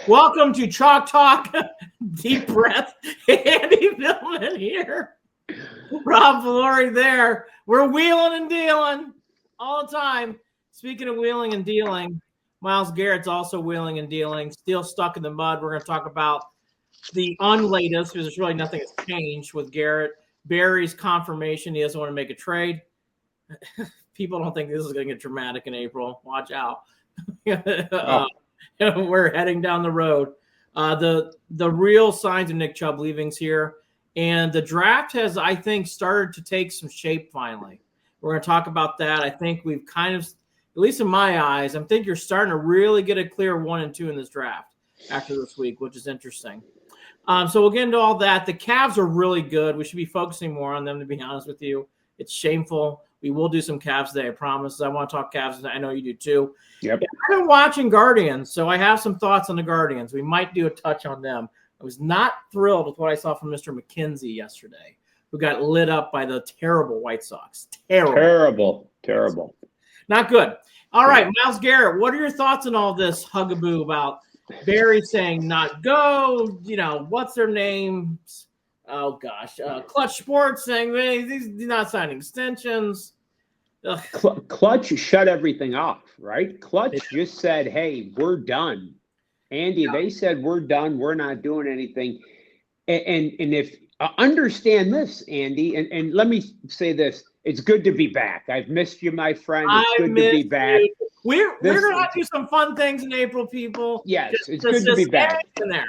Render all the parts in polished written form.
Welcome to Chalk Talk. Deep breath. Andy Billman here. Rob Valore there. We're wheeling and dealing all the time. Speaking of wheeling and dealing, Myles Garrett's also wheeling and dealing. Still stuck in the mud. We're going to talk about the unlatest, because there's really nothing has changed with Garrett. Barry's confirmation he doesn't want to make a trade. People don't think this is going to get dramatic in April. Watch out. We're heading down the road. The real signs of Nick Chubb leaving's here. And the draft has, I think, started to take some shape finally. We're going to talk about that. I think we've kind of, at least in my eyes, I think you're starting to really get a clear 1 and 2 in this draft after this week, which is interesting. So we'll get into all that. The Cavs are really good. We should be focusing more on them, to be honest with you. It's shameful. We will do some Cavs today, I promise. I want to talk Cavs. I know you do too. Yep. I've been watching Guardians, so I have some thoughts on the Guardians. We might do a touch on them. I was not thrilled with what I saw from Mr. McKenzie yesterday, who got lit up by the terrible White Sox. Terrible. Not good. All right, Myles Garrett, what are your thoughts on all this huggaboo about Barry saying not go? You know, what's their names? Oh, gosh. Clutch Sports saying he's not signing extensions. Clutch shut everything off, right? Clutch just said, hey, we're done. Andy, they said, we're done. We're not doing anything. And if understand this, Andy, and let me say this. It's good to be back. I've missed you, my friend. It's good to be back. We're going to do some fun things in April, people. Yes, it's good to be back.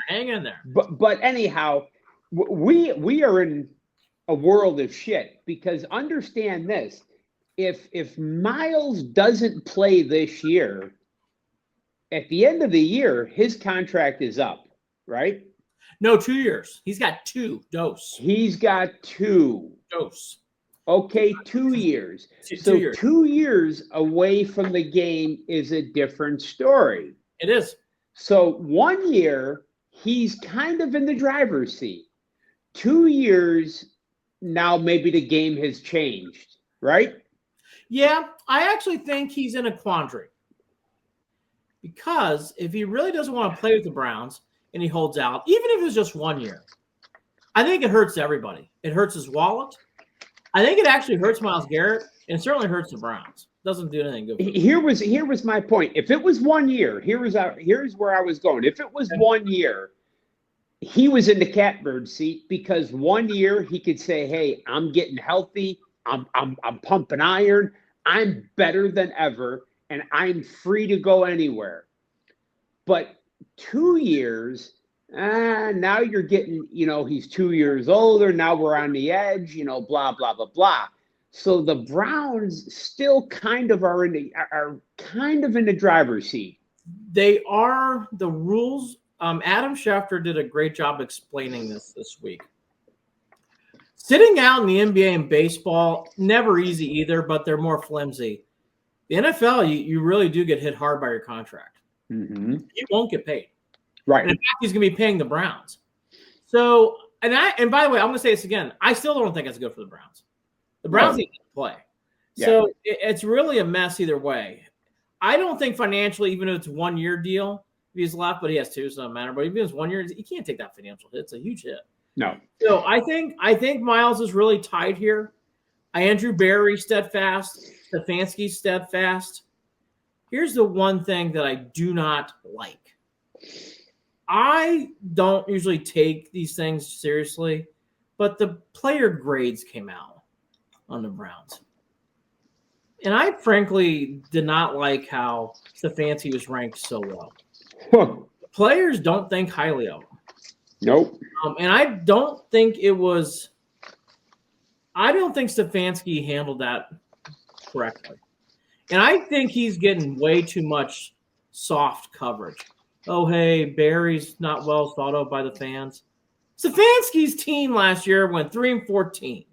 Hang in there. But anyhow, we are in a world of shit, because understand this. If Myles doesn't play this year, at the end of the year, his contract is up, right? No, 2 years. He's got 2 dose. He's got 2 dose. Okay, 2 years. So 2 years away from the game is a different story. It is. So 1 year, he's kind of in the driver's seat. 2 years, now maybe the game has changed, right? Yeah, I actually think he's in a quandary. Because if he really doesn't want to play with the Browns and he holds out, even if it's just 1 year, I think it hurts everybody. It hurts his wallet. I think it actually hurts Myles Garrett, and it certainly hurts the Browns. It doesn't do anything good. Here was my point. If it was 1 year, here's where I was going. If it was 1 year, he was in the catbird seat, because 1 year he could say, hey, I'm getting healthy. I'm pumping iron. I'm better than ever, and I'm free to go anywhere. But 2 years, now you're getting, he's 2 years older. Now we're on the edge, blah, blah, blah, blah. So the Browns still kind of are in the driver's seat. They are. The rules. Adam Schefter did a great job explaining this week. Sitting out in the NBA and baseball, never easy either, but they're more flimsy. The NFL, you really do get hit hard by your contract. Mm-hmm. You won't get paid. Right. And in fact, he's going to be paying the Browns. So, and by the way, I'm going to say this again. I still don't think it's good for the Browns. The Browns need to play. Yeah. So it's really a mess either way. I don't think financially, even if it's a 1 year deal, if he's left, but he has 2, so it doesn't matter. But even if it's 1 year, you can't take that financial hit. It's a huge hit. No. So I think Myles is really tied here. Andrew Barry steadfast. Stefanski steadfast. Here's the one thing that I do not like. I don't usually take these things seriously, but the player grades came out on the Browns. And I frankly did not like how Stefanski was ranked so low. Players don't think highly of him. Nope. And I don't think Stefanski handled that correctly. And I think he's getting way too much soft coverage. Oh, hey, Barry's not well thought of by the fans. Stefanski's team last year went 3-14.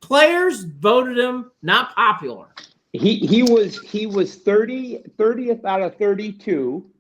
Players voted him not popular. He was 30th out of 32,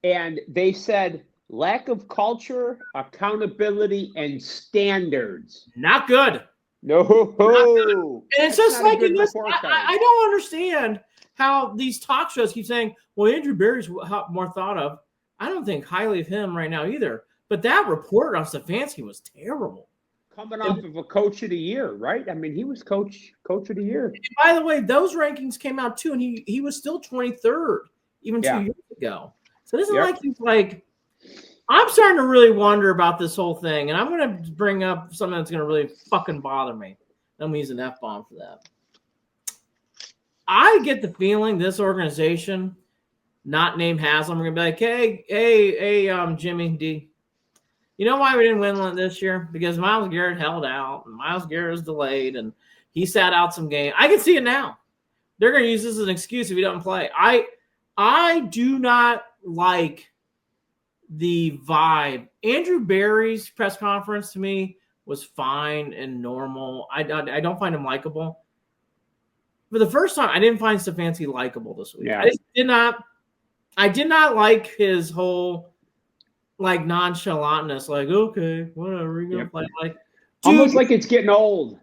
and they said lack of culture, accountability, and standards. Not good. No. Not good. And it's just like in this. I don't understand how these talk shows keep saying, "Well, Andrew Barry's more thought of." I don't think highly of him right now either. But that report on Stefanski was terrible. Coming off of a coach of the year, right? I mean, he was coach of the year. And by the way, those rankings came out too, and he was still 23rd even 2 years ago. So it isn't like he's like. I'm starting to really wonder about this whole thing, and I'm going to bring up something that's going to really fucking bother me. I'm going to use an F-bomb for that. I get the feeling this organization, not named Haslam, are going to be like, hey, Jimmy D, you know why we didn't win this year? Because Myles Garrett held out, and Myles Garrett was delayed, and he sat out some game. I can see it now. They're going to use this as an excuse if he doesn't play. I do not like the vibe. Andrew Berry's press conference to me was fine and normal. I don't find him likable. For the first time, I didn't find Stefanski likable this week. Yeah. I did not like his whole like nonchalantness, like, okay, whatever, you're gonna play. Like, dude, almost like it's getting old.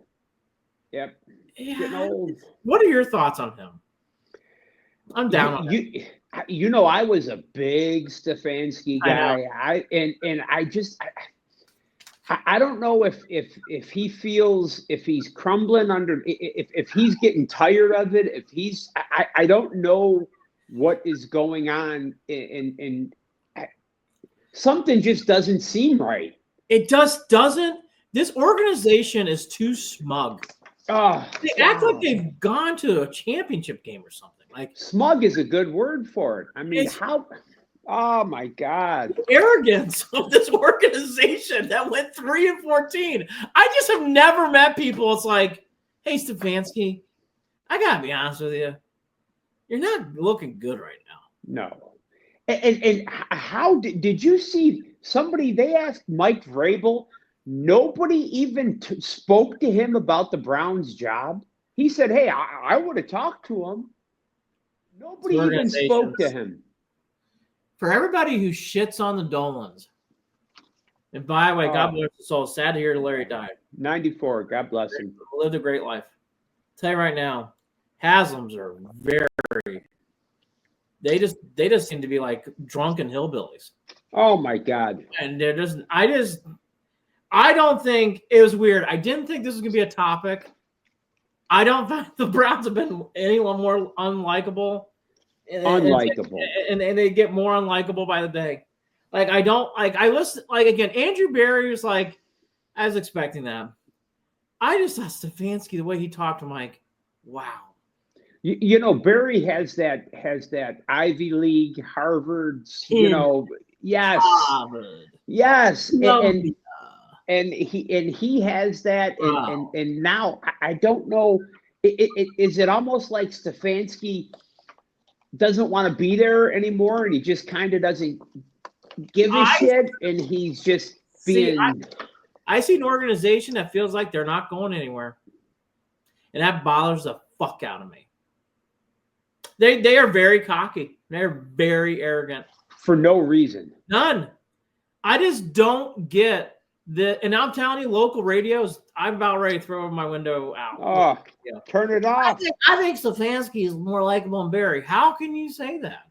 Yep. Getting old. What are your thoughts on him? I'm down on him. You know, I was a big Stefanski guy. I don't know if he feels, if he's crumbling under, if he's getting tired of it, I don't know what is going on, and something just doesn't seem right. It just doesn't. This organization is too smug. They act like they've gone to a championship game or something. Like, smug is a good word for it. I mean, how? Oh my God! The arrogance of this organization that went 3-14. I just have never met people. It's like, hey, Stefanski, I gotta be honest with you, you're not looking good right now. No. And how did you see somebody? They asked Mike Vrabel. Nobody even spoke to him about the Browns' job. He said, "Hey, I would have talked to him." Nobody even spoke to him. For everybody who shits on the Dolans, and by the way, God bless his soul. Sad to hear Larry died. 94. God bless him. Lived a great life. I'll tell you right now, Haslams are very. They just seem to be like drunken hillbillies. Oh my God! And they're just. I don't think it was weird. I didn't think this was gonna be a topic. I don't think the Browns have been anyone more unlikable. And they get more unlikable by the day. Like, I listen, like, again, Andrew Berry was like, I was expecting that. I just thought Stefanski, the way he talked to Mike, wow. You know, Berry has that Ivy League, Harvard's, you know, yes. Harvard. Yes. And he has that, and now I don't know. Is it almost like Stefanski doesn't want to be there anymore, and he just kind of doesn't give a shit, and he's just being. I see an organization that feels like they're not going anywhere, and that bothers the fuck out of me. They are very cocky. They're very arrogant for no reason. None. I just don't get. And I'm telling you, local radios, I'm about ready to throw my window out. Oh, yeah. Turn it off. I think Stefanski is more likable than Barry. How can you say that?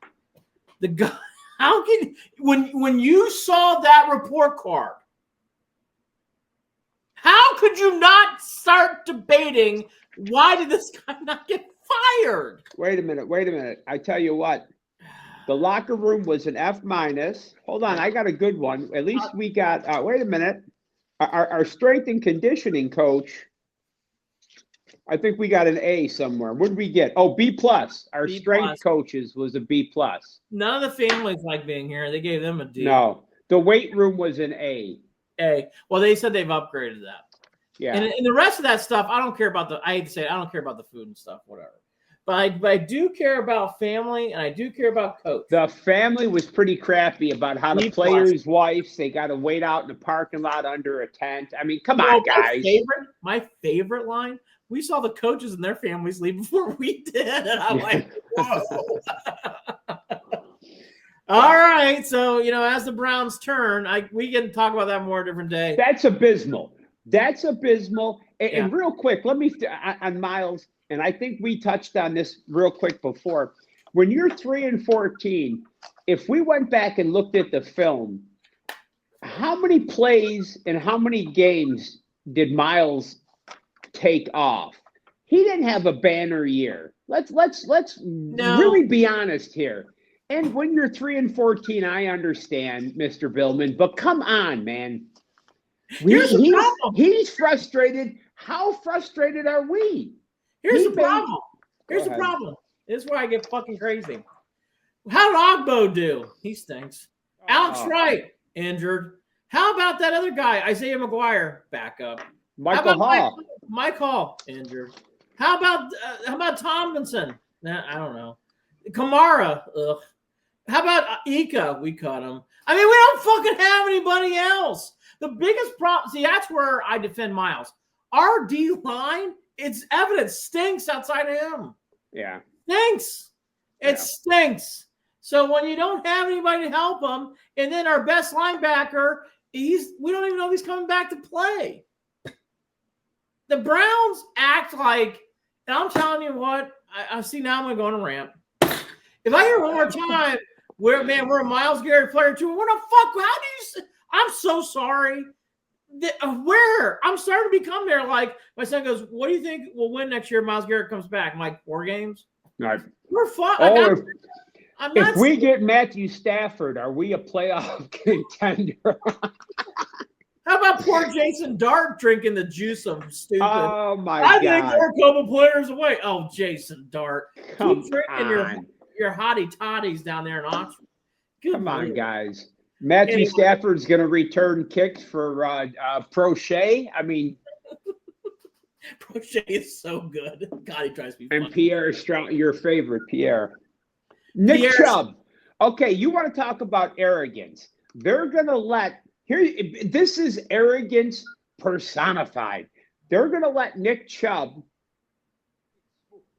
The guy, how can when you saw that report card, how could you not start debating why did this guy not get fired? Wait a minute. I tell you what. The locker room was an F-. Hold on, I got a good one. At least we got. Wait a minute. Our strength and conditioning coach. I think we got an A somewhere. What did we get? Oh, B+. Our B+. Strength coaches was a B+. None of the families like being here. They gave them a D. No, the weight room was an A. A. Well, they said they've upgraded that. Yeah. And the rest of that stuff, I don't care about I hate to say it, I don't care about the food and stuff, whatever. But I do care about family, and I do care about coach. The family was pretty crappy about how the players' wives, they got to wait out in the parking lot under a tent. I mean, come on, guys. My favorite line, we saw the coaches and their families leave before we did. And I'm like, whoa. All right. So, you know, as the Browns turn, we can talk about that more a different day. That's abysmal. And real quick, let me on Myles. And I think we touched on this real quick before. When you're 3-14 if we went back and looked at the film, how many plays and how many games did Miles take off? He didn't have a banner year. Let's really be honest here. And when you're 3-14, I understand, Mr. Billman, but come on, man. He's frustrated. How frustrated are we? Here's the problem. Here's the problem. This is where I get fucking crazy. How did Ogbo do? He stinks. Alex Wright, injured. How about that other guy, Isaiah McGuire, backup? Michael Hall. Mike Hall, injured. How about Tomlinson? Nah, I don't know. Kamara, ugh. How about Ika? We cut him. I mean, we don't fucking have anybody else. The biggest problem, see, that's where I defend Miles. Our D line, it's evident, stinks outside of him. Yeah. Stinks. It stinks. So when you don't have anybody to help him, and then our best linebacker, we don't even know if he's coming back to play. The Browns act like, and I'm telling you what, I see now I'm going to go on a rant. If I hear one more time, we're a Myles Garrett player too, what the fuck? How do you? I'm so sorry. Where? I'm starting to become there. Like, my son goes, what do you think will win next year if Myles Garrett comes back? I'm like, 4 games? Right. We're fine. If we get Matthew Stafford, are we a playoff contender? How about poor Jason Dart drinking the juice of stupid? Oh, my God. I think we're a couple players away. Oh, Jason Dart. Come Keep drinking on. your hottie toddies down there in Oxford. Come on, guys. Matthew Stafford's going to return kicks for Prochet. I mean, Prochet is so good. God, he tries to be funny. And Pierre Stroud, your favorite, Pierre. Nick Chubb. Okay, you want to talk about arrogance. They're going to let this is arrogance personified. They're going to let Nick Chubb.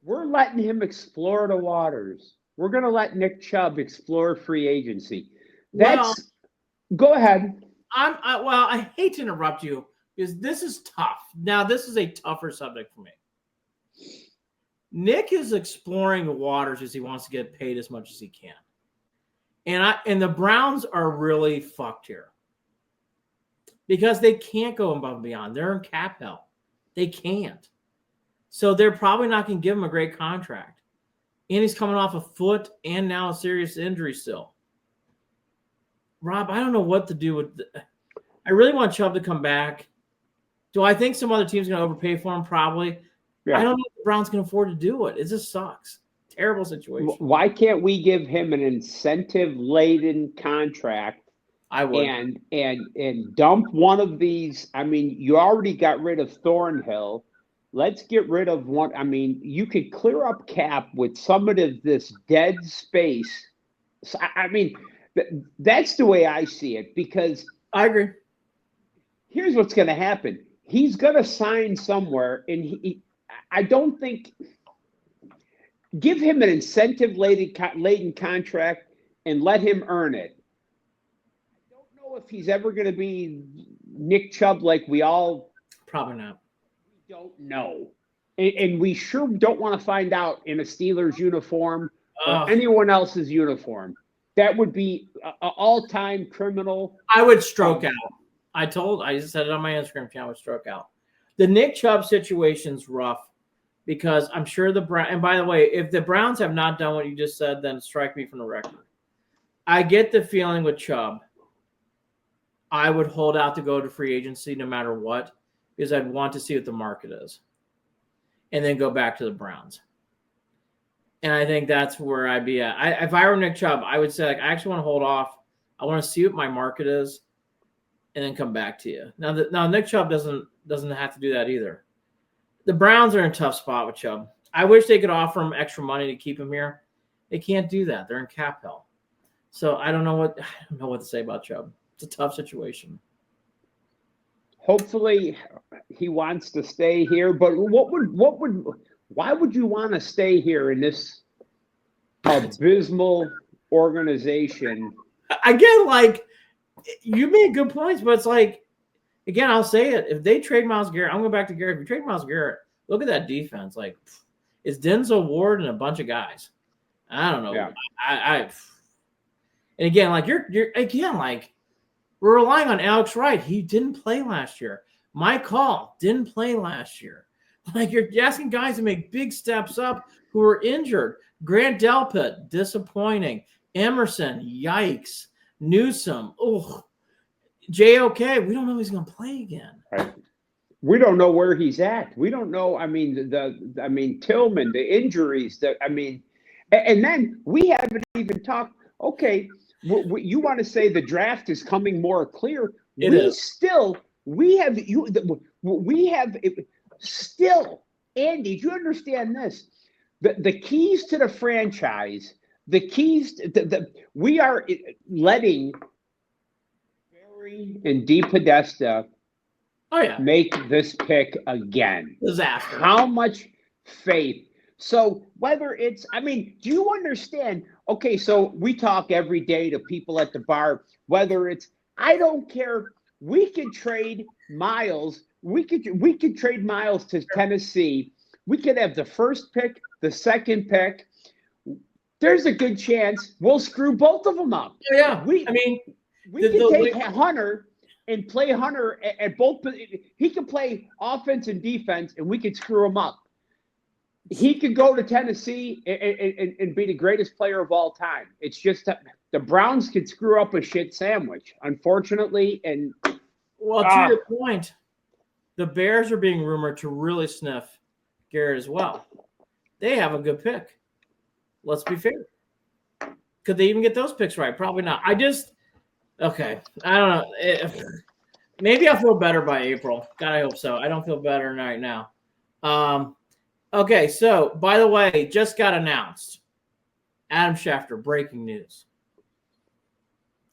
We're letting him explore the waters. We're going to let Nick Chubb explore free agency. Go ahead. I hate to interrupt you because this is tough. Now, this is a tougher subject for me. Nick is exploring the waters because he wants to get paid as much as he can. And the Browns are really fucked here. Because they can't go above and beyond. They're in cap hell. They can't. So they're probably not going to give him a great contract. And he's coming off a foot and now a serious injury still. Rob, I don't know what to do with I really want Chubb to come back. Do I think some other team's going to overpay for him? Probably. Yeah. I don't know if the Browns can afford to do it. It just sucks. Terrible situation. Why can't we give him an incentive-laden contract? I would. And dump one of these. I mean, you already got rid of Thornhill. Let's get rid of one. I mean, you could clear up cap with some of this dead space. So, I mean, that's the way I see it because I agree. Here's what's going to happen. He's going to sign somewhere, and I don't think – give him an incentive-laden contract and let him earn it. I don't know if he's ever going to be Nick Chubb like we all – Probably not. We don't know. And we sure don't want to find out in a Steelers uniform or anyone else's uniform. That would be an all-time criminal. I would stroke out. I said it on my Instagram channel, I would stroke out. The Nick Chubb situation's rough because I'm sure and by the way, if the Browns have not done what you just said, then strike me from the record. I get the feeling with Chubb, I would hold out to go to free agency no matter what because I'd want to see what the market is and then go back to the Browns. And I think that's where I'd be at. If I were Nick Chubb, I would say, I actually want to hold off. I want to see what my market is and then come back to you. Now Nick Chubb doesn't have to do that either. The Browns are in a tough spot with Chubb. I wish they could offer him extra money to keep him here. They can't do that. They're in cap hell. So I don't know what to say about Chubb. It's a tough situation. Hopefully he wants to stay here, but why would you want to stay here in this abysmal organization? Again, you made good points, but it's again, I'll say it. If they trade Myles Garrett, I'm going back to Garrett. If you trade Myles Garrett, look at that defense. It's Denzel Ward and a bunch of guys. I don't know. Yeah. And again, like you're again, like we're relying on Alex Wright. He didn't play last year. Mike Hall didn't play last year. Like you're asking guys to make big steps up who are injured. Grant Delpit, disappointing. Emerson, yikes. Newsom, oh. JOK, we don't know if he's going to play again. Right. We don't know where he's at. We don't know. I mean, Tillman, the injuries. And then we haven't even talked. Okay, you want to say the draft is coming more clear? It is. Still, Andy. Do you understand this? The keys to the franchise. The keys. We are letting Barry and DePodesta make this pick again. Disaster. How much faith? So whether it's, do you understand? Okay, so we talk every day to people at the bar, whether it's, I don't care. We could trade Miles. We could trade Miles to Tennessee. We could have the first pick, the second pick. There's a good chance we'll screw both of them up. Yeah. We can take Hunter and play Hunter at both. He can play offense and defense, and we could screw him up. He could go to Tennessee and be the greatest player of all time. It's just that the Browns could screw up a shit sandwich, unfortunately. And well, to your point, the Bears are being rumored to really sniff Garrett as well. They have a good pick. Let's be fair. Could they even get those picks right? Probably not. Okay. I don't know. Maybe I'll feel better by April. God, I hope so. I don't feel better right now. Okay, so, by the way, just got announced. Adam Schefter, breaking news.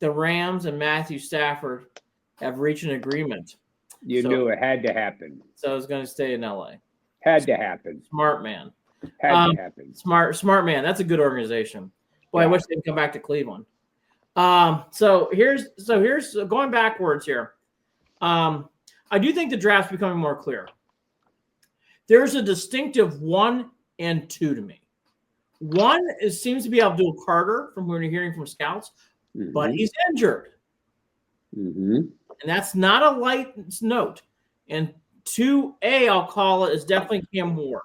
The Rams and Matthew Stafford have reached an agreement. You knew it had to happen. So I was going to stay in L.A. Had to happen. Smart man. Had to happen. Smart man. That's a good organization. Boy, I wish they'd come back to Cleveland. So here's going backwards here. I do think the draft's becoming more clear. There's a distinctive 1 and 2 to me. 1 seems to be Abdul Carter from what we're hearing from scouts, but he's injured. And that's not a light note. And 2A, I'll call it, is definitely Cam Ward.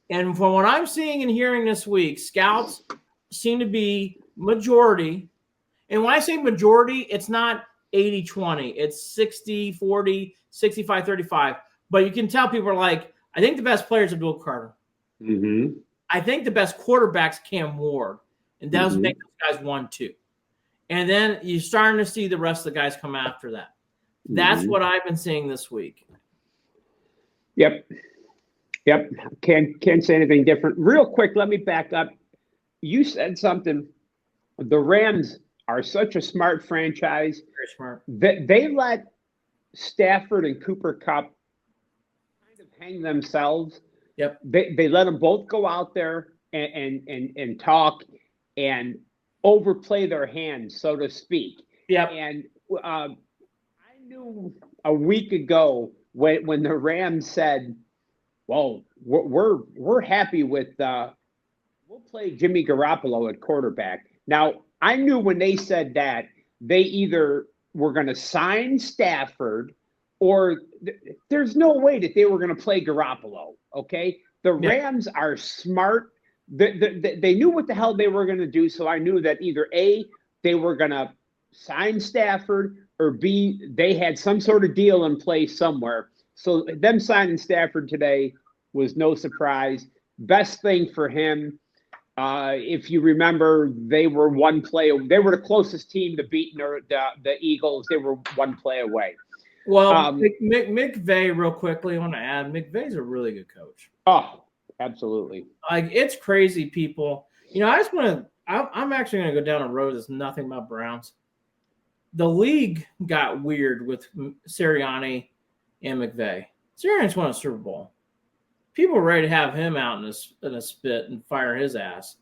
And from what I'm seeing and hearing this week, scouts seem to be majority. And when I say majority, it's not 80-20. It's 60-40, 65-35. But you can tell people are like, I think the best player is Abdul Carter. I think the best quarterback's Cam Ward. And that was make those guys 1-2. And then you're starting to see the rest of the guys come after that. That's what I've been seeing this week. Yep. Can't say anything different. Real quick, let me back up. You said something. The Rams are such a smart franchise. Very smart. They let Stafford and Cooper Kupp kind of hang themselves. Yep. They let them both go out there and talk and overplay their hands, so to speak. Yep. And I knew a week ago when the Rams said, well, we're happy with we'll play Jimmy Garoppolo at quarterback. Now, I knew when they said that, they either were going to sign Stafford or there's no way that they were going to play Garoppolo, okay? The Rams are smart. They knew what the hell they were going to do, so I knew that either A, they were going to sign Stafford, or B, they had some sort of deal in place somewhere. So them signing Stafford today was no surprise. Best thing for him. If you remember, they were one play. They were the closest team to beating the Eagles. They were one play away. Well, McVay, real quickly, I want to add, McVay's a really good coach. Oh, absolutely. Like, it's crazy, people. You know, I'm actually going to go down a road that's nothing about Browns. The league got weird with Sirianni and McVay. Sirianni's won a Super Bowl. People are ready to have him out in a spit and fire his ass.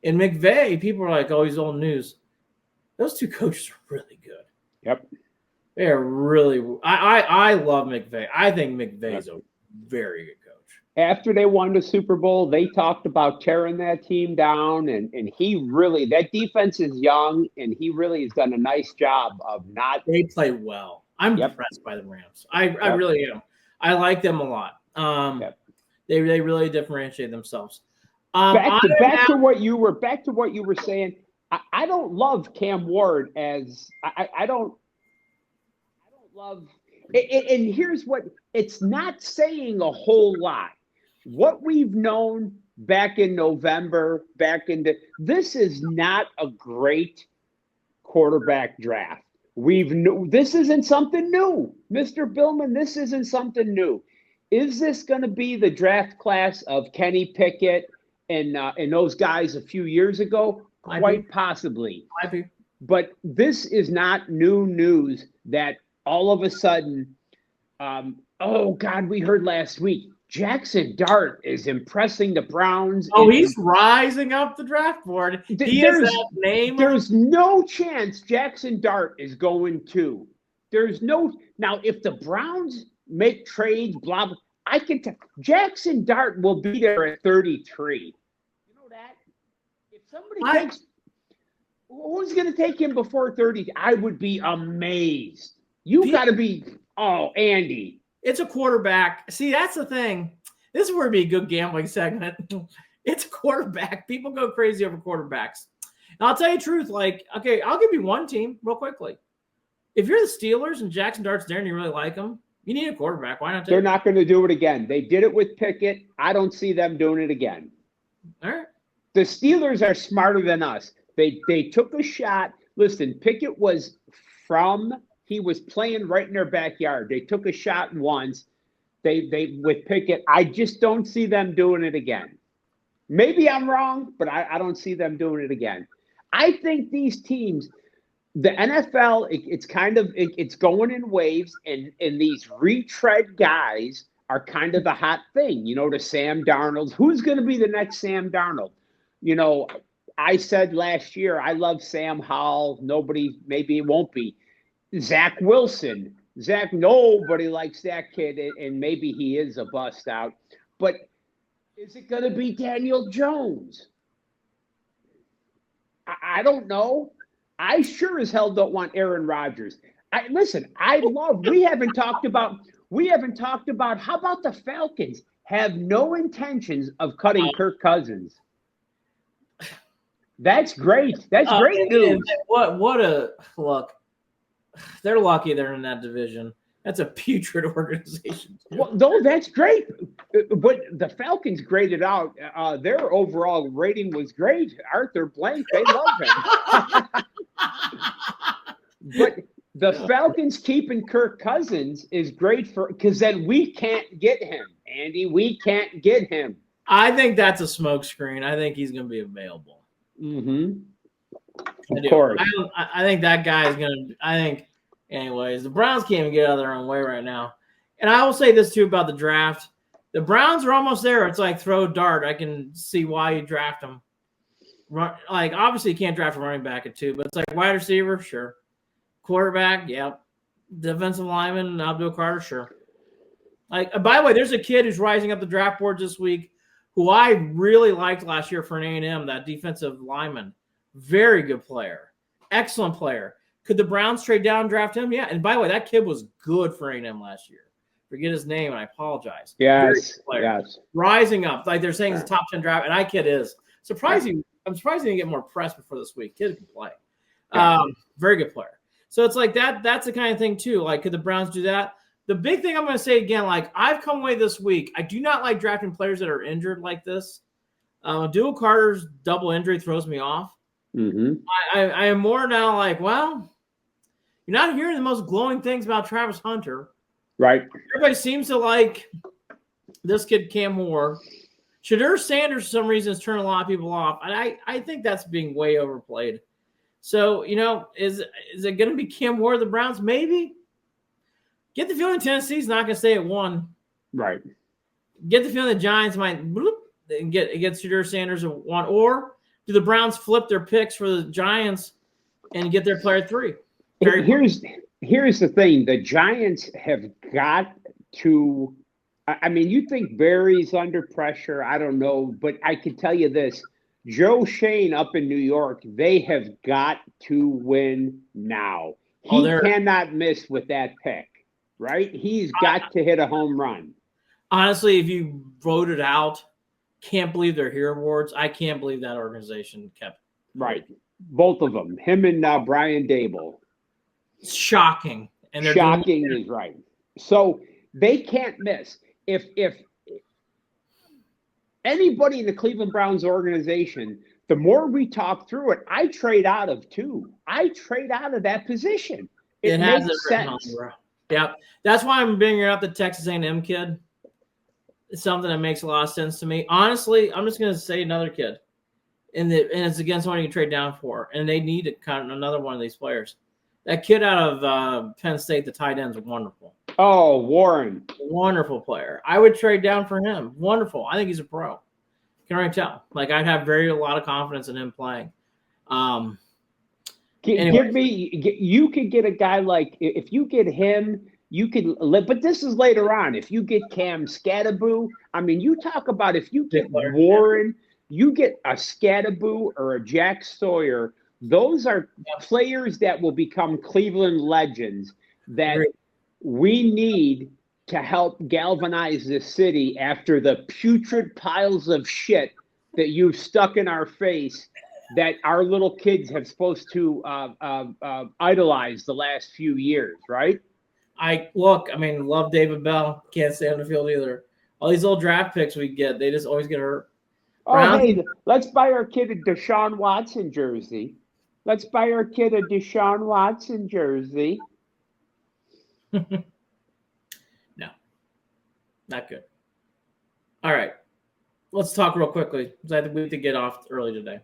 And McVay, people are like, oh, he's old news. Those two coaches are really good. Yep. They are really – I love McVay. I think McVay's a very good coach. After they won the Super Bowl, they talked about tearing that team down, and he really, that defense is young, and he really has done a nice job of not. They play well. I'm Yep. impressed by the Rams. I really am. I like them a lot. Yep. They really differentiate themselves. Back to what you were saying. I don't love Cam Ward as I don't love. And here's what, it's not saying a whole lot. What we've known back in November, this is not a great quarterback draft. This isn't something new, Mr. Billman. This isn't something new. Is this going to be the draft class of Kenny Pickett and those guys a few years ago? Quite possibly. But this is not new news that all of a sudden, oh God, we heard last week, Jackson Dart is impressing the Browns. Oh, he's rising up the draft board. He is that name. There's no chance Jackson Dart is going to. There's no. Now, if the Browns make trades, blah, blah, I can tell Jackson Dart will be there at 33. You know that? If somebody takes, who's going to take him before 30? I would be amazed. You got to be, Andy. It's a quarterback. See, that's the thing. This is where it'd be a good gambling segment. It's a quarterback. People go crazy over quarterbacks. And I'll tell you the truth. Like, okay, I'll give you one team real quickly. If you're the Steelers and Jackson Dart's there and you really like him, you need a quarterback. Why not? They're not going to do it again. They did it with Pickett. I don't see them doing it again. All right. The Steelers are smarter than us. They took a shot. Listen, Pickett was he was playing right in their backyard. They took a shot once. They with Pickett. I just don't see them doing it again. Maybe I'm wrong, but I don't see them doing it again. I think these teams, the NFL, it's going in waves, and these retread guys are kind of the hot thing. You know, the Sam Darnold. Who's going to be the next Sam Darnold? You know, I said last year I love Sam Howell. Maybe it won't be. Zach Wilson. Nobody likes that kid, and maybe he is a bust out. But is it going to be Daniel Jones? I don't know. I sure as hell don't want Aaron Rodgers. We haven't talked about how about the Falcons have no intentions of cutting Kirk Cousins. That's great. That's great news. What a look. They're lucky they're in that division. That's a putrid organization. Well, no, that's great. But the Falcons graded out. Their overall rating was great. Arthur Blank, they love him. But the Falcons keeping Kirk Cousins is great because then we can't get him, Andy. We can't get him. I think that's a smokescreen. I think he's going to be available. Mm-hmm. Of course. I think that guy is going to – I think – anyways, the Browns can't even get out of their own way right now. And I will say this, too, about the draft. The Browns are almost there. It's like throw a dart. I can see why you draft them. Like, obviously, you can't draft a running back at 2, but it's like wide receiver, sure. Quarterback, yep. Defensive lineman, Abdul Carter, sure. Like, by the way, there's a kid who's rising up the draft board this week who I really liked last year for an A&M, that defensive lineman. Very good player. Excellent player. Could the Browns trade down and draft him? Yeah. And by the way, that kid was good for A&M last year. Forget his name, and I apologize. Yes. Rising up. Like they're saying he's a top 10 draft, and that kid is. Surprising. I'm surprised he didn't get more press before this week. Kid can play. Very good player. So it's like that. That's the kind of thing, too. Like, could the Browns do that? The big thing I'm going to say again, like, I've come away this week. I do not like drafting players that are injured like this. Abdul Carter's double injury throws me off. Mm-hmm. I am more now like, well, you're not hearing the most glowing things about Travis Hunter. Right. Everybody seems to like this kid, Cam Moore. Shadur Sanders, for some reason, is turning a lot of people off. And I think that's being way overplayed. So, you know, is it going to be Cam Moore of the Browns? Maybe. Get the feeling Tennessee's not going to stay at 1. Right. Get the feeling the Giants might get Shadur Sanders at 1. Or do the Browns flip their picks for the Giants and get their player at 3? Here's the thing. The Giants have got to I mean, you think Barry's under pressure? I don't know, but I can tell you this: Joe Shane up in New York, they have got to win now. Oh, He cannot miss with that pick, right? He's got to hit a home run. Honestly, if you voted out, can't believe they're here awards. I can't believe that organization kept. Right. Both of them, him and Brian Dable. It's shocking. And they're shocking is right. So they can't miss. If anybody in the Cleveland Browns organization, the more we talk through it, I trade out of too. I trade out of that position. It makes sense. Yeah, that's why I'm bringing up the Texas A&M kid. It's something that makes a lot of sense to me. Honestly, I'm just going to say another kid, and it's against someone you can trade down for, and they need to cut another one of these players. That kid out of Penn State, the tight end, is wonderful. Oh, Warren. Wonderful player. I would trade down for him. Wonderful. I think he's a pro. Can already tell. Like, I have a lot of confidence in him playing. Give me, you could get a guy like, if you get him, you could live, but this is later on. If you get Cam Scatterboo, I mean, you talk about if you get Warren, you get a Scatterboo or a Jack Sawyer. Those are players that will become Cleveland legends that we need to help galvanize this city after the putrid piles of shit that you've stuck in our face that our little kids have supposed to idolize the last few years, right? Love David Bell. Can't stay on the field either. All these old draft picks we get, they just always get hurt. Hey, let's buy our kid a Deshaun Watson jersey. Let's buy our kid a Deshaun Watson jersey. No, not good. All right. Let's talk real quickly because I think we have to get off early today.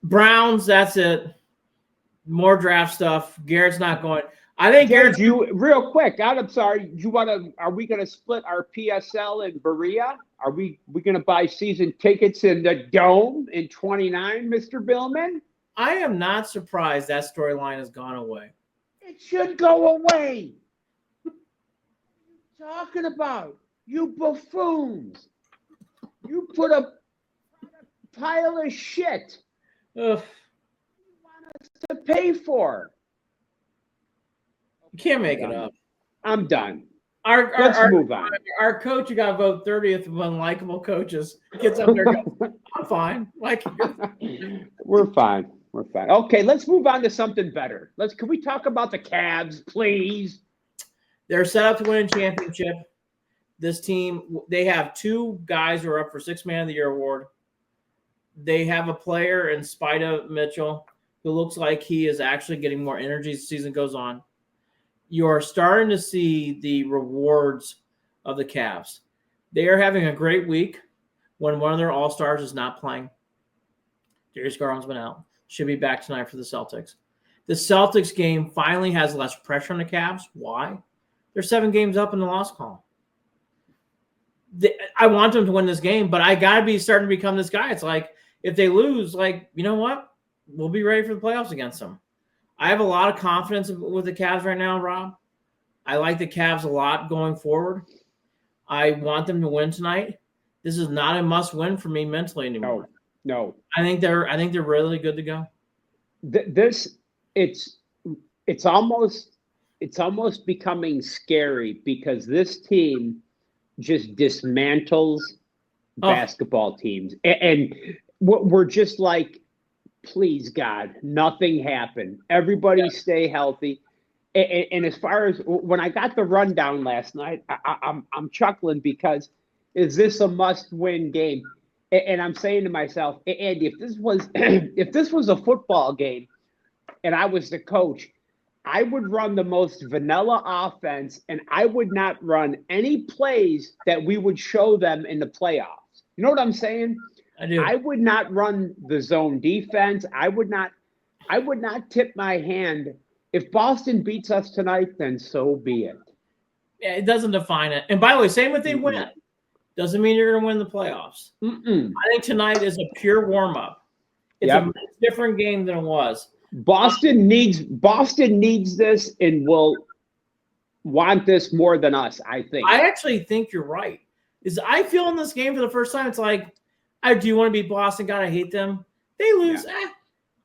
Browns, that's it. More draft stuff. Garrett's not going. I think Garrett's real quick. I'm sorry. Are we gonna split our PSL in Berea? Are we gonna buy season tickets in the Dome in 29, Mr. Billman? I am not surprised that storyline has gone away. It should go away. What are you talking about? You buffoons. You put a pile of shit Ugh. you want us to pay for. You can't make it up. I'm done. Let's move on. Our coach who got voted 30th of unlikable coaches gets up there and goes, I'm fine. We're fine. We're fine. Okay, let's move on to something better. Can we talk about the Cavs, please? They're set up to win a championship. This team, they have two guys who are up for Sixth Man of the Year award. They have a player in Spida Mitchell who looks like he is actually getting more energy as the season goes on. You're starting to see the rewards of the Cavs. They are having a great week when one of their all-stars is not playing. Darius Garland's been out. Should be back tonight for the Celtics. The Celtics game finally has less pressure on the Cavs. Why? They're 7 games up in the loss column. I want them to win this game, but I got to be starting to become this guy. It's like, if they lose, you know what? We'll be ready for the playoffs against them. I have a lot of confidence with the Cavs right now, Rob. I like the Cavs a lot going forward. I want them to win tonight. This is not a must-win for me mentally anymore. No. I think they're really good to go. It's almost becoming scary because this team just dismantles basketball teams, and we're just like, please God, nothing happened. Everybody stay healthy. And as far as when I got the rundown last night, I'm chuckling because is this a must-win game? And I'm saying to myself, Andy, if this was a football game and I was the coach, I would run the most vanilla offense and I would not run any plays that we would show them in the playoffs. You know what I'm saying? I do. I would not run the zone defense. I would not tip my hand. If Boston beats us tonight, then so be it. Yeah, it doesn't define it. And by the way, same if they win. Doesn't mean you're going to win the playoffs. I think tonight is a pure warm-up. It's a different game than it was. Boston needs this and will want this more than us, I think. I actually think you're right. I feel in this game for the first time, it's like, I do want to beat Boston. God, I hate them. They lose.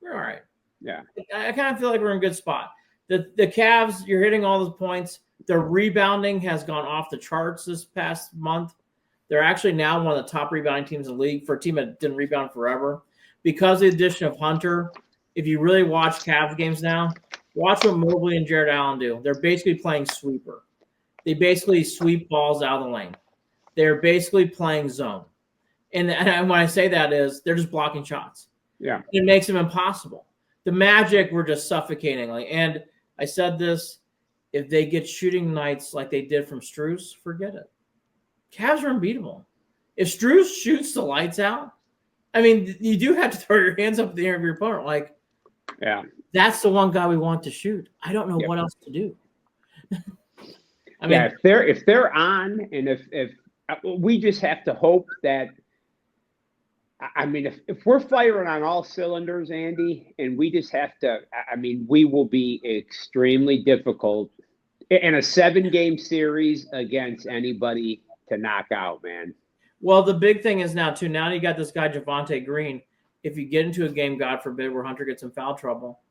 We're all right. Yeah. I kind of feel like we're in a good spot. The Cavs, you're hitting all the points. Their rebounding has gone off the charts this past month. They're actually now one of the top rebounding teams in the league for a team that didn't rebound forever. Because of the addition of Hunter, if you really watch Cavs games now, watch what Mobley and Jared Allen do. They're basically playing sweeper. They basically sweep balls out of the lane. They're basically playing zone. And when I say that is they're just blocking shots. Yeah. It makes them impossible. The Magic were just suffocating. And I said this, if they get shooting nights like they did from Strus, forget it. Cavs are unbeatable. If Strus shoots the lights out, I mean, you do have to throw your hands up in the air of your opponent. Like, yeah, that's the one guy we want to shoot. I don't know what else to do. I mean, if they're on, and if we just have to hope that. I mean, if we're firing on all cylinders, Andy, and we just have to, I mean, we will be extremely difficult in a 7-game series against anybody to knock out, man. Well, the big thing is now, too, now you got this guy, Javonte Green. If you get into a game, God forbid, where Hunter gets in foul trouble,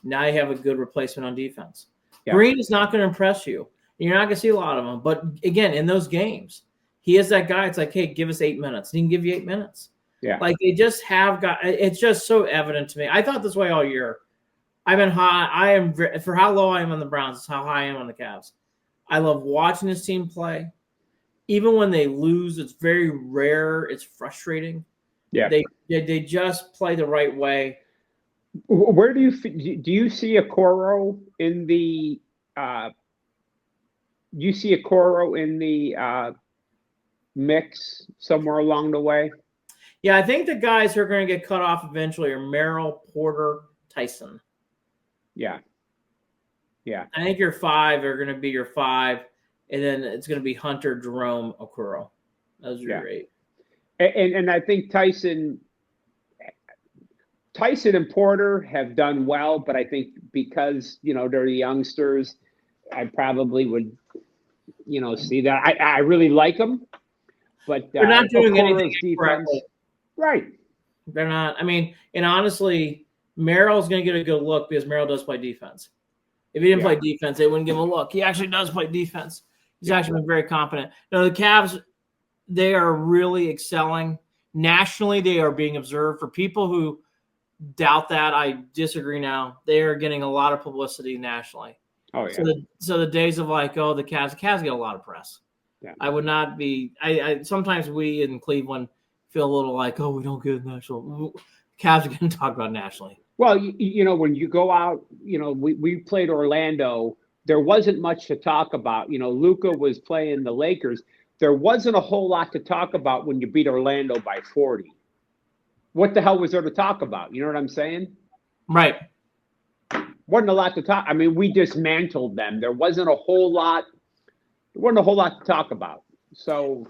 now you have a good replacement on defense. Yeah. Green is not going to impress you. You're not going to see a lot of them. But, again, in those games, he is that guy. It's like, hey, give us 8 minutes. He can give you 8 minutes. Yeah. Like they just have got – it's just so evident to me. I thought this way all year. I've been high. I am – for how low I am on the Browns, it's how high I am on the Cavs. I love watching this team play. Even when they lose, it's very rare. It's frustrating. Yeah. They just play the right way. Where do you see a Coro in the mix somewhere along the way? Yeah, I think the guys who are going to get cut off eventually are Merrill, Porter, Tyson. Yeah. Yeah. I think your 5 are going to be your 5, and then it's going to be Hunter, Jerome, Okoro. Those are your 8. And I think Tyson and Porter have done well, but I think because, they're the youngsters, I probably would, see that. I really like them, but they're not doing anything correctly. Right. They're not. I mean, and honestly, Merrill's going to get a good look because Merrill does play defense. If he didn't play defense, they wouldn't give him a look. He actually does play defense. He's actually been very competent. Now, the Cavs, they are really excelling. Nationally, they are being observed. For people who doubt that, I disagree now. They are getting a lot of publicity nationally. Oh, yeah. So the days of like, oh, the Cavs get a lot of press. Yeah. I would not be – sometimes we in Cleveland – feel a little like, oh, we don't get national. Cavs are going to talk about nationally. Well, when you go out, we played Orlando. There wasn't much to talk about. Luka was playing the Lakers. There wasn't a whole lot to talk about when you beat Orlando by 40. What the hell was there to talk about? You know what I'm saying? Right. Wasn't a lot to talk. I mean, we dismantled them. There wasn't a whole lot. There wasn't a whole lot to talk about. So.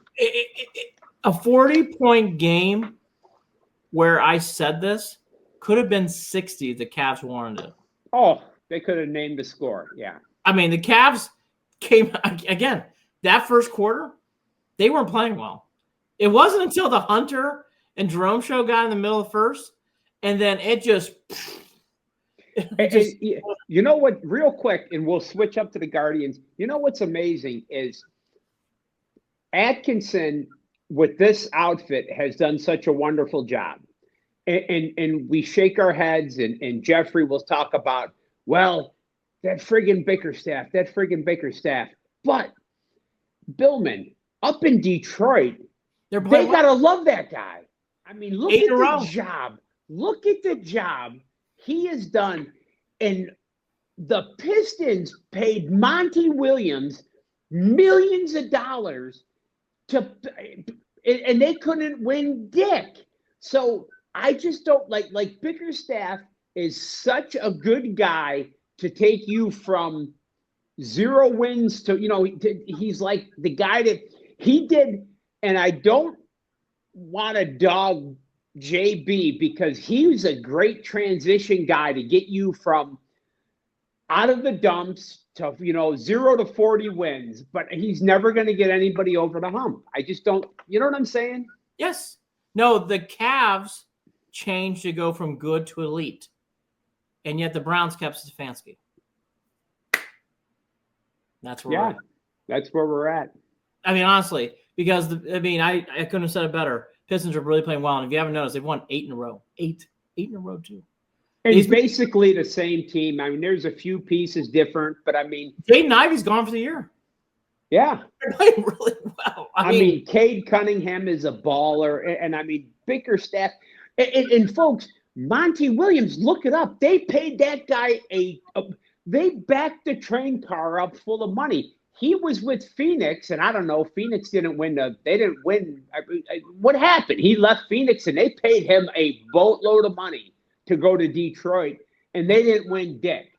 A 40-point game where I said this could have been 60 if the Cavs wanted it. Oh, they could have named the score. Yeah. I mean, the Cavs came again. That first quarter, they weren't playing well. It wasn't until the Hunter and Jerome show got in the middle of first, and then it just. You know what? Real quick, and we'll switch up to the Guardians. You know what's amazing is Atkinson with this outfit has done such a wonderful job. And we shake our heads, and Jeffrey will talk about, well, that friggin' Bickerstaff. But Billman, up in Detroit, they got to love that guy. I mean, look at the job. Look at the job he has done. And the Pistons paid Monty Williams millions of dollars and they couldn't win dick. So I just don't like Bickerstaff is such a good guy to take you from 0 wins to, he's like the guy that he did. And I don't want to dog JB because he was a great transition guy to get you from out of the dumps to 0 to 40 wins, but he's never going to get anybody over the hump. I just don't. You know what I'm saying? Yes. No, the Cavs changed to go from good to elite, and yet the Browns kept Stefanski. That's where we're at. That's where we're at. I mean, honestly, because I couldn't have said it better. Pistons are really playing well, and if you haven't noticed, they've won 8 in a row. Eight in a row too. And he's basically the same team. I mean, there's a few pieces different, but I mean, Jaden Ivey's gone for the year. Yeah, they're playing really well. I mean, Cade Cunningham is a baller, and I mean, Bickerstaff, and folks, Monty Williams, look it up. They paid that guy they backed the train car up full of money. He was with Phoenix, and I don't know. Phoenix didn't win. They didn't win. What happened? He left Phoenix, and they paid him a boatload of money to go to Detroit, and they didn't win dick.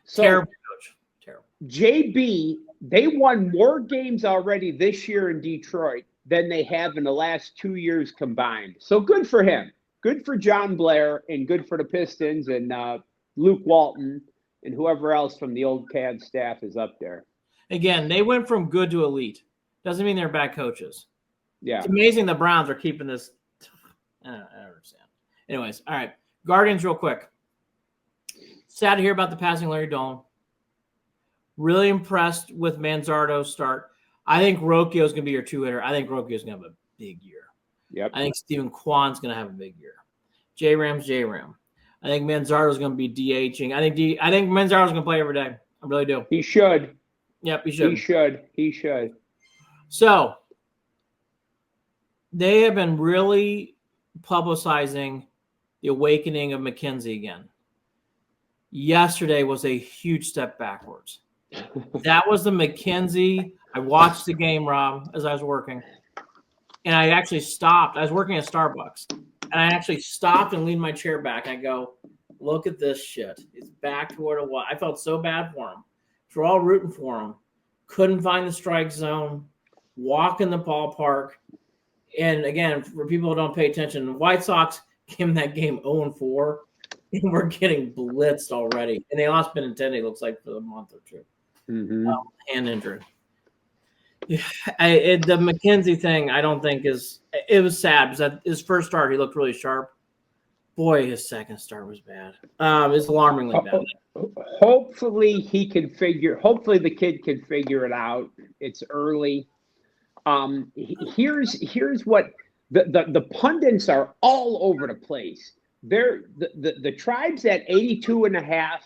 So, terrible coach. Terrible. JB, they won more games already this year in Detroit than they have in the last 2 years combined. So good for him. Good for John Blair, and good for the Pistons and Luke Walton and whoever else from the old Cavs staff is up there. Again, they went from good to elite. Doesn't mean they're bad coaches. Yeah. It's amazing the Browns are keeping this. I don't understand. Anyways, all right. Guardians real quick. Sad to hear about the passing of Larry Dolan. Really impressed with Manzardo's start. I think Rocchio's going to be your two-hitter. I think Rocchio's going to have a big year. Yep. I think Stephen Kwan's going to have a big year. J-Ram's J-Ram. I think Manzardo's going to be DHing. I think Manzardo's going to play every day. I really do. He should. Yep, he should. He should. So, they have been really publicizing the awakening of McKenzie again. Yesterday was a huge step backwards. That was the McKenzie. I watched the game, Rob, as I was working. And I actually stopped. I was working at Starbucks. And I actually stopped and leaned my chair back. I go, look at this shit. It's back to what it was. I felt so bad for him. We're all rooting for him. Couldn't find the strike zone. Walk in the ballpark. And again, for people who don't pay attention, the White Sox came that game 0-4. And we're getting blitzed already. And they lost Benintendi, looks like, for the month or two. Mm-hmm. Hand injury. The McKenzie thing, I don't think is – it was sad because his first start, he looked really sharp. Boy, his second start was bad. It's alarmingly bad. Hopefully hopefully the kid can figure it out. It's early. Here's what the pundits are all over the place. The Tribe's at 82.5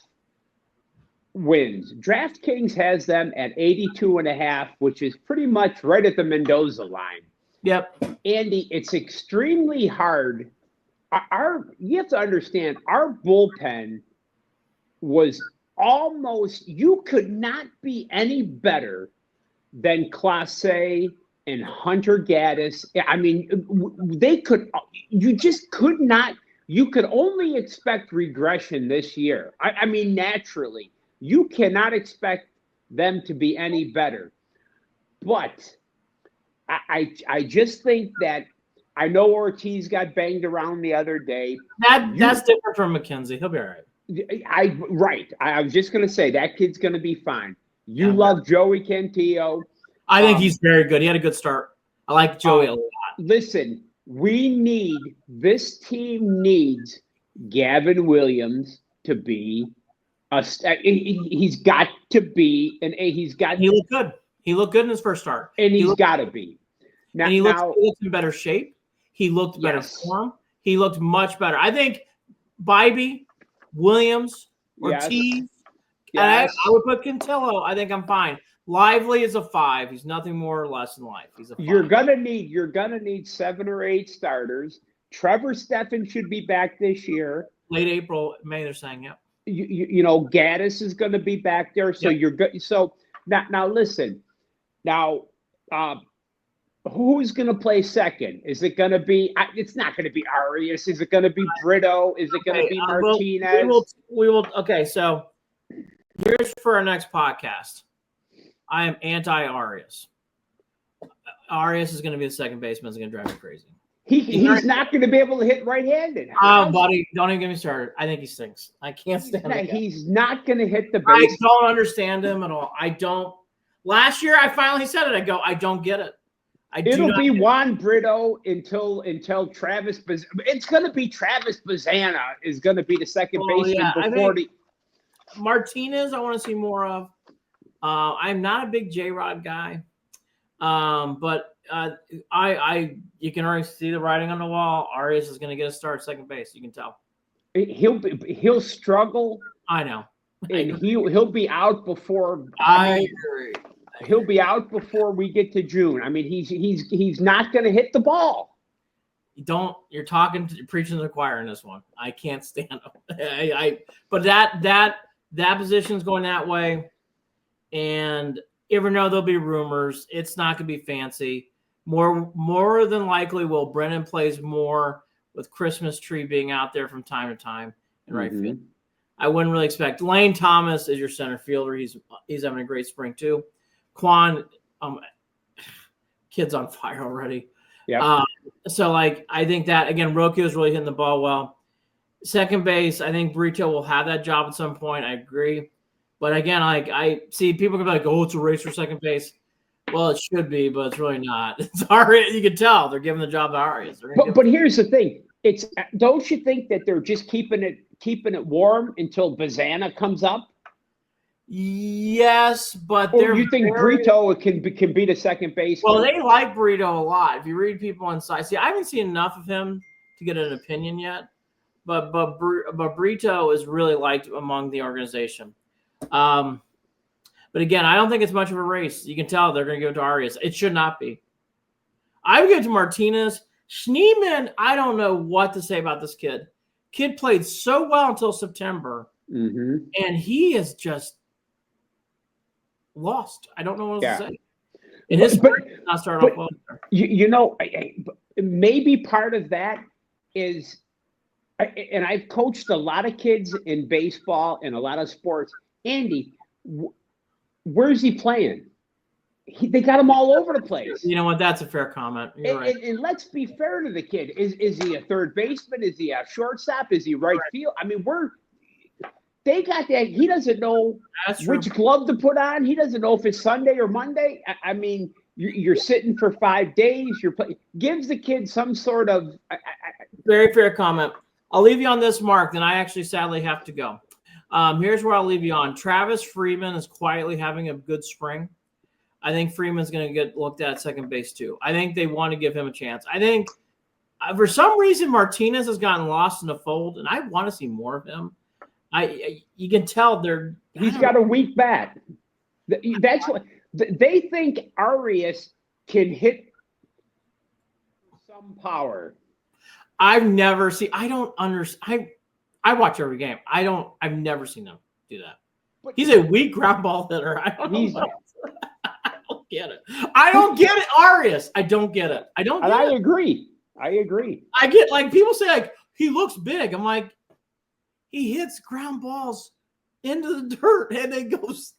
wins. DraftKings has them at 82.5, which is pretty much right at the Mendoza line. Yep. Andy, it's extremely hard. You have to understand, our bullpen was almost, you could not be any better than Clase and Hunter Gaddis. I mean, you just could not, you could only expect regression this year. I mean, naturally, you cannot expect them to be any better. But I just think that, I know Ortiz got banged around the other day. That's different from McKenzie. He'll be all right. Right. I was just going to say, that kid's going to be fine. You love Joey Cantillo. I think he's very good. He had a good start. I like Joey a lot. Listen, this team needs Gavin Williams to be he's got to be He looked good. He looked good in his first start. And he's got to be. Now, he looked in better shape. He looked better form. He looked much better. I think Bybee, Williams, Ortiz, and I would put Cantillo. I think I'm fine. Lively is a 5. He's nothing more or less in life. He's a 5. You're gonna need 7 or 8 starters. Trevor Steffen should be back this year. Late April, May, they're saying, yep. You know, Gaddis is going to be back there. So you're good. So now listen. Now, who's going to play second? Is it going to be? It's not going to be Arias. Is it going to be Brito? Is it going to be Martinez? We will. Okay, so here's for our next podcast. I am anti-Arias. Arias is going to be the second baseman. It's going to drive me crazy. He's not going to be able to hit right-handed. Oh, buddy, don't even get me started. I think he stinks. I can't stand him. He's not going to hit the I base. don't understand him at all. I don't. Last year, I finally said it. I go, I don't get it. It'll be Juan Brito until Travis. It's going to be Travis Bazzana is going to be the second baseman before Martinez. I want to see more of. I'm not a big J-Rod guy, but you can already see the writing on the wall. Arias is going to get a start second base. You can tell. He'll struggle. I know. And he'll be out before. I agree. He'll be out before we get to June. I mean, he's not going to hit the ball. You're preaching to the choir in this one. I can't stand him. But that position's going that way, and even though there'll be rumors, it's not going to be fancy. More than likely, Brennan plays more with Christmas tree being out there from time to time in right field. I wouldn't really expect. Lane Thomas is your center fielder. He's having a great spring too. Quan, kid's on fire already. Yeah. So I think that again, Rocchio is really hitting the ball well. Second base, I think Brito will have that job at some point. I agree, but again, I see people can be like, "Oh, it's a race for second base." Well, it should be, but it's really not. It's Arias. You can tell they're giving the job to Arias. But here's the thing: don't you think that they're just keeping it warm until Bazzana comes up? Yes, but you think Brito can be the second base? Well, they like Brito a lot. If you read people inside, see, I haven't seen enough of him to get an opinion yet. But Brito is really liked among the organization. But again, I don't think it's much of a race. You can tell they're going to give it to Arias. It should not be. I would give it to Martinez. Schneemann, I don't know what to say about this kid. Kid played so well until September, and he is just lost. I don't know what else to say. And his spring did not start off well. Maybe part of that is, and I've coached a lot of kids in baseball and a lot of sports. Andy, where's he playing? They got him all over the place. You know what? That's a fair comment. You're right. And let's be fair to the kid. Is he a third baseman? Is he a shortstop? Is he right field? I mean, they got that. He doesn't know which glove to put on. He doesn't know if it's Sunday or Monday. I mean, you're sitting for 5 days. Gives the kid some sort of very fair comment. I'll leave you on this, Mark. Then I actually sadly have to go. Here's where I'll leave you on. Travis Freeman is quietly having a good spring. I think Freeman's going to get looked at second base too. I think they want to give him a chance. I think for some reason Martinez has gotten lost in the fold, and I want to see more of him. You can tell he's got a weak bat. That's what they think. Arias can hit some power. I've never seen. I don't understand. I watch every game. I've never seen him do that. But he's a weak ground ball hitter. I don't know. I don't get it. I don't get it, Arias. I don't get it. I don't. I agree. I get people say he looks big. I'm like, he hits ground balls into the dirt and it goes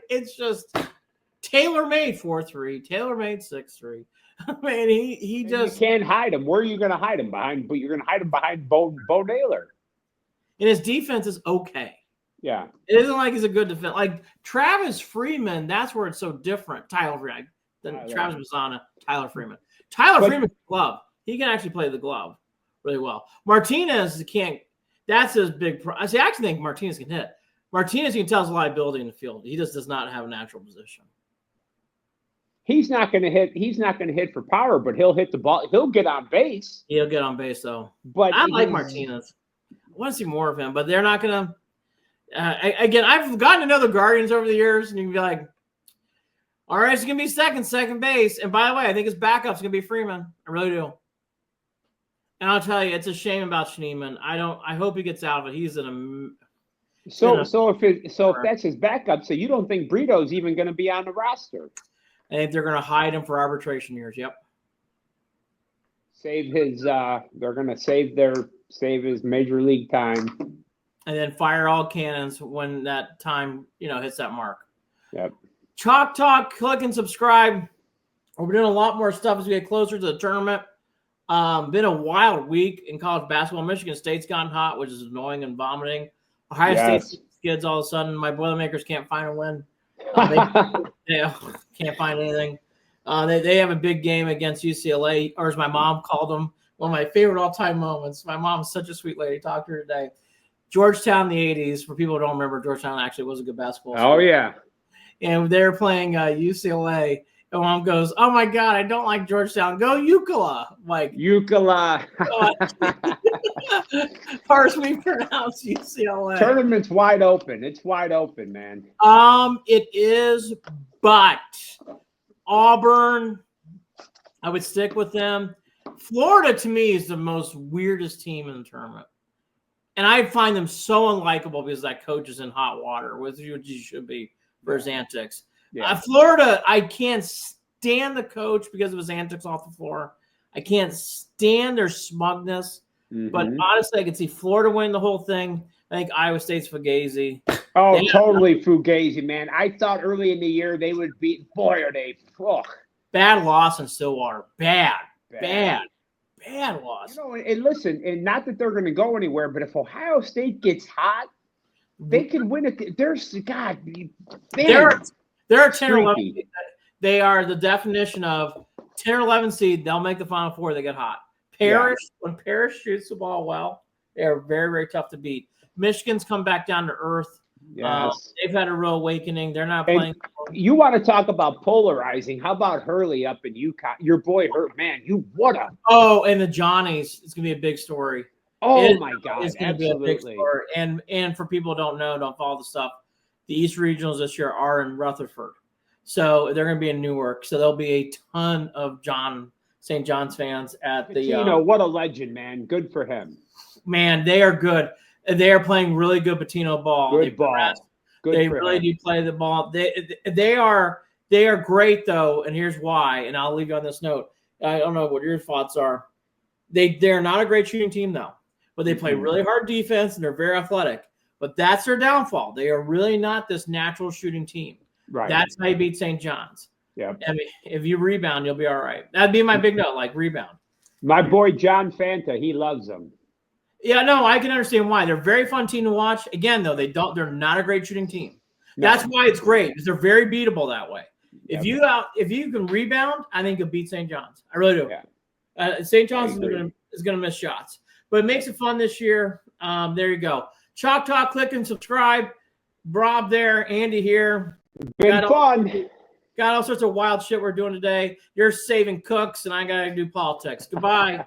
it's just tailor-made 4-3, tailor-made 6-3. Man, he just you can't hide him. Where are you going to hide him behind? But you're going to hide him behind Bo Naylor. And his defense is okay. Yeah, it isn't like he's a good defense. Like Travis Freeman, that's where it's so different. Travis Bazzana, Tyler Freeman. Freeman's glove. He can actually play the glove really well. Martinez can't. That's his big I actually think Martinez can hit. Martinez, you can tell, is a liability in the field. He just does not have a natural position. He's not going to hit. He's not going to hit for power, but he'll hit the ball. He'll get on base. He'll get on base, though. But I like Martinez. I want to see more of him, but they're not going to. Again, I've gotten to know the Guardians over the years, and you can be like, all right, it's going to be second base. And by the way, I think his backup's going to be Freeman. I really do. And I'll tell you, it's a shame about Schneemann. I hope he gets out of it. He's So if that's his backup, so you don't think Brito's even going to be on the roster? I think they're going to hide him for arbitration years. Yep. Save his. They're going to save his major league time. And then fire all cannons when that time hits that mark. Yep. Chalk Talk, click and subscribe. We're doing a lot more stuff as we get closer to the tournament. Been a wild week in college basketball. Michigan State's gotten hot, which is annoying and vomiting. Ohio State kids all of a sudden, my Boilermakers can't find a win. They can't find anything. They have a big game against UCLA, or as my mom called them, one of my favorite all-time moments. My mom's such a sweet lady. Talked to her today. Georgetown in the 80s. For people who don't remember, Georgetown actually was a good basketball school. Oh, yeah. And they're playing UCLA. And mom goes, "Oh my God, I don't like Georgetown. Go UCLA!" Like UCLA. Parse we pronounce UCLA. Tournament's wide open. It's wide open, man. It is, but Auburn, I would stick with them. Florida to me is the most weirdest team in the tournament, and I find them so unlikable because that coach is in hot water, which he should be for his antics. Yeah. Florida, I can't stand the coach because of his antics off the floor. I can't stand their smugness. Mm-hmm. But honestly, I can see Florida winning the whole thing. I think Iowa State's Fugazi. Oh, totally Fugazi, man. I thought early in the year they would beat. Boy, are they. Oh. Bad loss in Stillwater. Bad loss. You know, and listen, and not that they're going to go anywhere, but if Ohio State gets hot, they can win it. There's God. They're a 10 or 11 seed. They are the definition of 10 or 11 seed. They'll make the Final Four. They get hot. When Parrish shoots the ball well, they are very, very tough to beat. Michigan's come back down to earth. Yes. They've had a real awakening. They're not playing. You want to talk about polarizing? How about Hurley up in UConn? Your boy man. And the Johnnies. It's gonna be a big story. Oh my God! It's gonna be a big story. And for people who don't follow the stuff. The East Regionals this year are in Rutherford. So they're going to be in Newark. So there'll be a ton of St. John's fans at the what a legend, man. Good for him. Man, they are good. They are playing really good Patino ball. Good ball. They really do play the ball. They are great, though, and here's why. And I'll leave you on this note. I don't know what your thoughts are. They're not a great shooting team, though. But they play really hard defense, and they're very athletic. But that's their downfall. They are really not this natural shooting team. Right. That's how you beat St. John's. Yeah. I mean, if you rebound, you'll be all right. That'd be my big note, like rebound. My boy John Fanta, he loves them. Yeah, no, I can understand why. They're a very fun team to watch. Again, though, they're not a great shooting team. No. That's why it's great, because they're very beatable that way. Yep. If you can rebound, I think you'll beat St. John's. I really do. Yeah. St. John's is going to miss shots. But it makes it fun this year. There you go. Chalk Talk, click and subscribe. Rob there, Andy here. Been fun. Got all sorts of wild shit we're doing today. You're saving cooks, and I got to do politics. Goodbye.